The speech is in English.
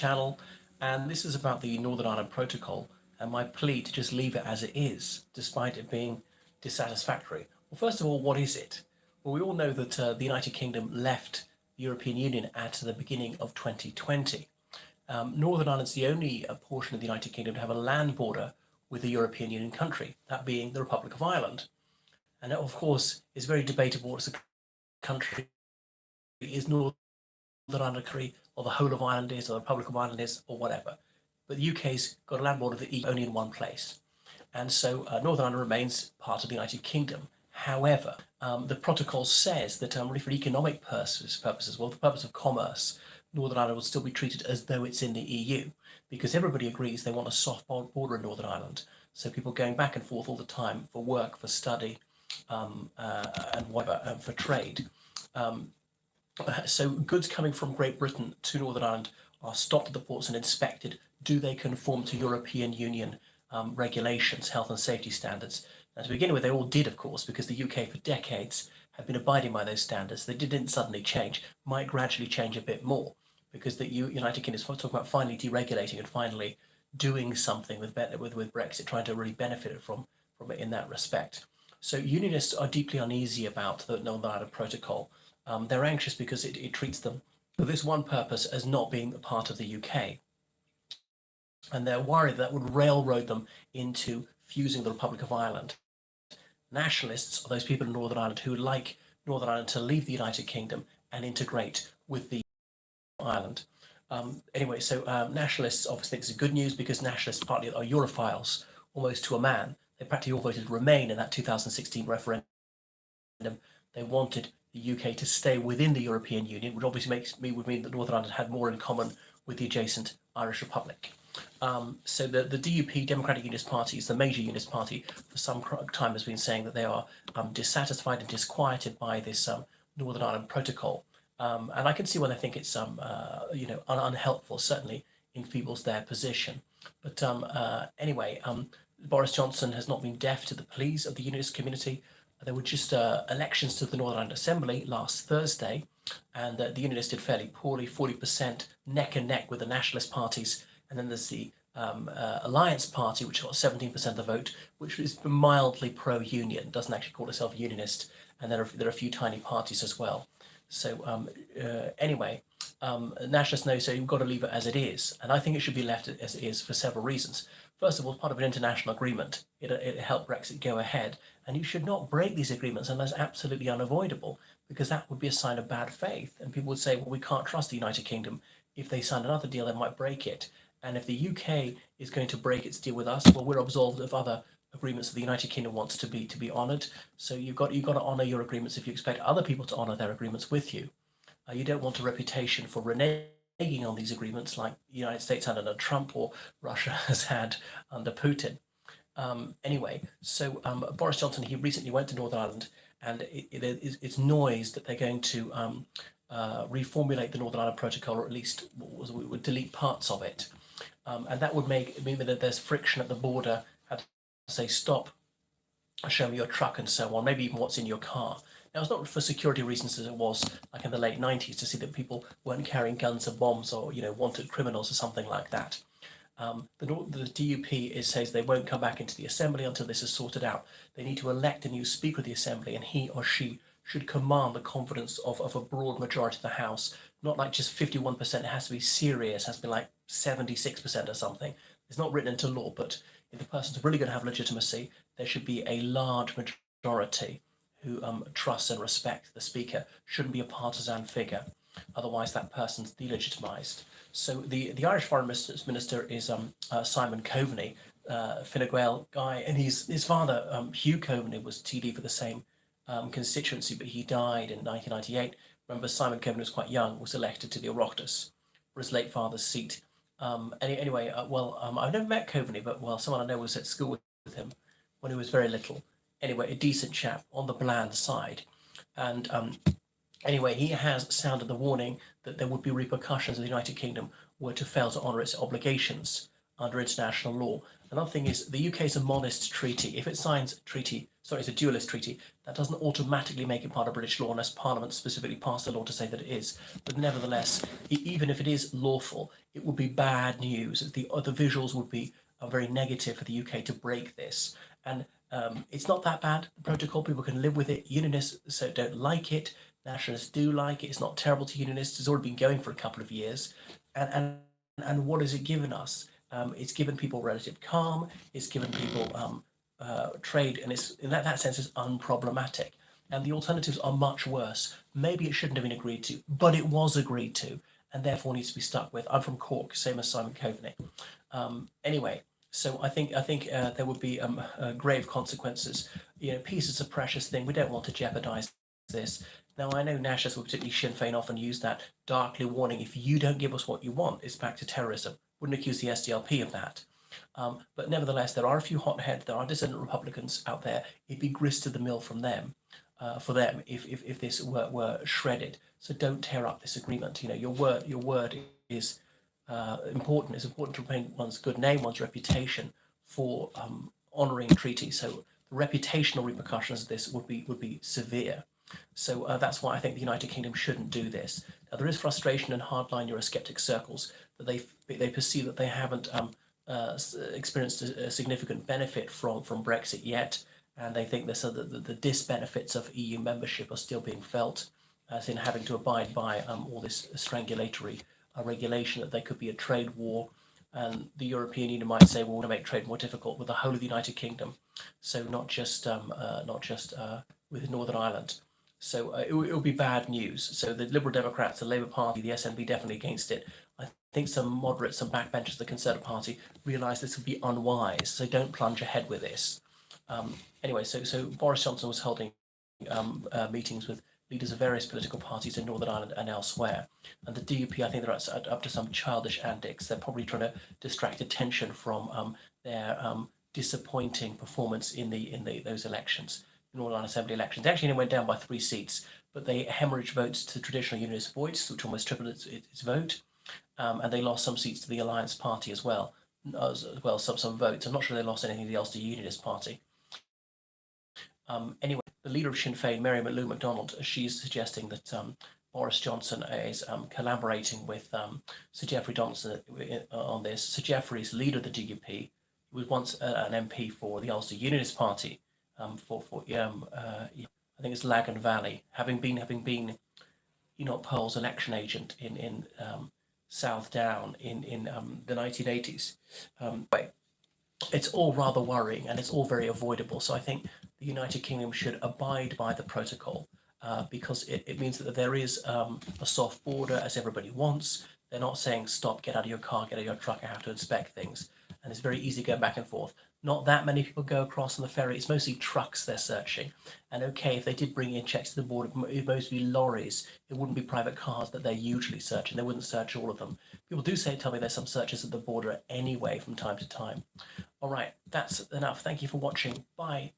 channel, and this is about the Northern Ireland Protocol and my plea to just leave it as it is, despite it being dissatisfactory. Well, first of all, what is it? Well, we all know that the United Kingdom left the European Union at the beginning of 2020. Northern Ireland's the only portion of the United Kingdom to have a land border with a European Union country, that being the Republic of Ireland. And that, of course, is very debatable. It's a country, is Northern Ireland a country, or the whole of Ireland is, or the Republic of Ireland is, or whatever. But the UK's got a land border with the EU only in one place. And so Northern Ireland remains part of the United Kingdom. However, the protocol says that really for economic purposes, well, for the purpose of commerce, Northern Ireland will still be treated as though it's in the EU, because everybody agrees they want a soft border in Northern Ireland. So people going back and forth all the time for work, for study, and whatever, for trade. So goods coming from Great Britain to Northern Ireland are stopped at the ports and inspected. Do they conform to European Union regulations, health and safety standards? And to begin with, they all did, of course, because the UK for decades have been abiding by those standards. They didn't suddenly change, might gradually change a bit more, because the United Kingdom is talking about finally deregulating and finally doing something with Brexit, trying to really benefit from it in that respect. So unionists are deeply uneasy about the Northern Ireland Protocol. They're anxious because it treats them for this one purpose as not being a part of the UK. And they're worried that would railroad them into fusing the Republic of Ireland. Nationalists are those people in Northern Ireland who would like Northern Ireland to leave the United Kingdom and integrate with the Ireland. Anyway, so nationalists obviously think it's good news because nationalists partly are Europhiles, almost to a man. They practically all voted Remain in that 2016 referendum. They wanted the UK to stay within the European Union, which obviously would mean that Northern Ireland had more in common with the adjacent Irish Republic. So the DUP, Democratic Unionist Party, is the major unionist party. For some time has been saying that they are dissatisfied and disquieted by this Northern Ireland Protocol. And I can see why they think it's unhelpful, certainly enfeebles their position. But anyway, Boris Johnson has not been deaf to the pleas of the unionist community. There were just elections to the Northern Ireland Assembly last Thursday, and the unionists did fairly poorly, 40% neck and neck with the nationalist parties. And then there's the Alliance Party, which got 17% of the vote, which is mildly pro-union, doesn't actually call itself unionist. And there are a few tiny parties as well. So anyway, nationalists know, so you've got to leave it as it is. And I think it should be left as it is for several reasons. First of all, part of an international agreement. It helped Brexit go ahead. And you should not break these agreements unless absolutely unavoidable, because that would be a sign of bad faith. And people would say, well, we can't trust the United Kingdom. If they sign another deal, they might break it. And if the UK is going to break its deal with us, well, we're absolved of other agreements that the United Kingdom wants to be honoured. So you've got to honour your agreements if you expect other people to honour their agreements with you. You don't want a reputation for reneging on these agreements like the United States had under Trump or Russia has had under Putin. Anyway, so Boris Johnson, he recently went to Northern Ireland, and it's noised that they're going to reformulate the Northern Ireland Protocol, or at least would delete parts of it. And that would mean that there's friction at the border, have to say stop, show me your truck and so on, maybe even what's in your car. Now, it's not for security reasons as it was like in the late 90s to see that people weren't carrying guns and bombs or, wanted criminals or something like that. The DUP says they won't come back into the Assembly until this is sorted out. They need to elect a new Speaker of the Assembly, and he or she should command the confidence of a broad majority of the House, not like just 51%. It has to be serious, it has to be like 76% or something. It's not written into law, but if the person's really going to have legitimacy, there should be a large majority who trusts and respects the Speaker. Shouldn't be a partisan figure. Otherwise, that person's delegitimised. So the Irish Foreign Minister is Simon Coveney, Fine Gael guy, and his father, Hugh Coveney, was TD for the same constituency, but he died in 1998. Remember, Simon Coveney was quite young, was elected to the Oireachtas for his late father's seat. Anyway, I've never met Coveney, but someone I know was at school with him when he was very little. Anyway, a decent chap on the bland side. And anyway, he has sounded the warning that there would be repercussions if the United Kingdom were to fail to honour its obligations under international law. Another thing is the UK is a monist treaty. If it signs a treaty, sorry, it's a dualist treaty, that doesn't automatically make it part of British law unless Parliament specifically passed a law to say that it is. But nevertheless, even if it is lawful, it would be bad news. The visuals would be very negative for the UK to break this. And it's not that bad, the protocol. People can live with it. Unionists so don't like it. Nationalists do like it. It's not terrible to unionists. It's already been going for a couple of years. And what has it given us? It's given people relative calm. It's given people trade, and it's in that sense is unproblematic. And the alternatives are much worse. Maybe it shouldn't have been agreed to, but it was agreed to, and therefore needs to be stuck with. I'm from Cork, same as Simon Coveney. Anyway, so I think there would be grave consequences. Peace is a precious thing. We don't want to jeopardise this. Now, I know nationalists, particularly Sinn Féin, often use that darkly warning, if you don't give us what you want, it's back to terrorism. Wouldn't accuse the SDLP of that. But nevertheless, there are a few hotheads, there are dissident Republicans out there. It'd be grist to the mill from them, for them, if this were shredded. So don't tear up this agreement. Your word is important. It's important to retain one's good name, one's reputation for honouring treaties. So the reputational repercussions of this would be severe. So that's why I think the United Kingdom shouldn't do this. Now, there is frustration in hardline Eurosceptic circles that they perceive that they haven't experienced a significant benefit from Brexit yet, and they think the disbenefits of EU membership are still being felt, as in having to abide by all this strangulatory regulation, that there could be a trade war. And the European Union might say, well, we want to make trade more difficult with the whole of the United Kingdom, so not just with Northern Ireland. So it will be bad news. So the Liberal Democrats, the Labour Party, the SNP definitely against it. I think some moderates, some backbenchers of the Conservative Party realise this would be unwise, so don't plunge ahead with this. Anyway, so Boris Johnson was holding meetings with leaders of various political parties in Northern Ireland and elsewhere. And the DUP, I think they're up to some childish antics. They're probably trying to distract attention from their disappointing performance in those elections, Northern Ireland Assembly elections. They actually went down by 3 seats, but they hemorrhaged votes to traditional unionist voice, which almost tripled its vote. And they lost some seats to the Alliance Party as well, some votes. I'm not sure they lost anything else to the Unionist Party. Anyway, the leader of Sinn Féin, Mary Lou MacDonald, she's suggesting that Boris Johnson is collaborating with Sir Geoffrey Donaldson on this. Sir Geoffrey's leader of the DUP, who was once an MP for the Ulster Unionist Party, I think it's Lagan Valley, having been Enoch Pearl's election agent in South Down in the 1980s. It's all rather worrying, and it's all very avoidable. So I think the United Kingdom should abide by the protocol, because it means that there is a soft border, as everybody wants. They're not saying, stop, get out of your car, get out of your truck, I have to inspect things. And it's very easy going back and forth. Not that many people go across on the ferry. It's mostly trucks they're searching. And okay, if they did bring in checks to the border, it would mostly be lorries. It wouldn't be private cars that they're usually searching. They wouldn't search all of them. People do tell me there's some searches at the border anyway from time to time. All right, that's enough. Thank you for watching. Bye.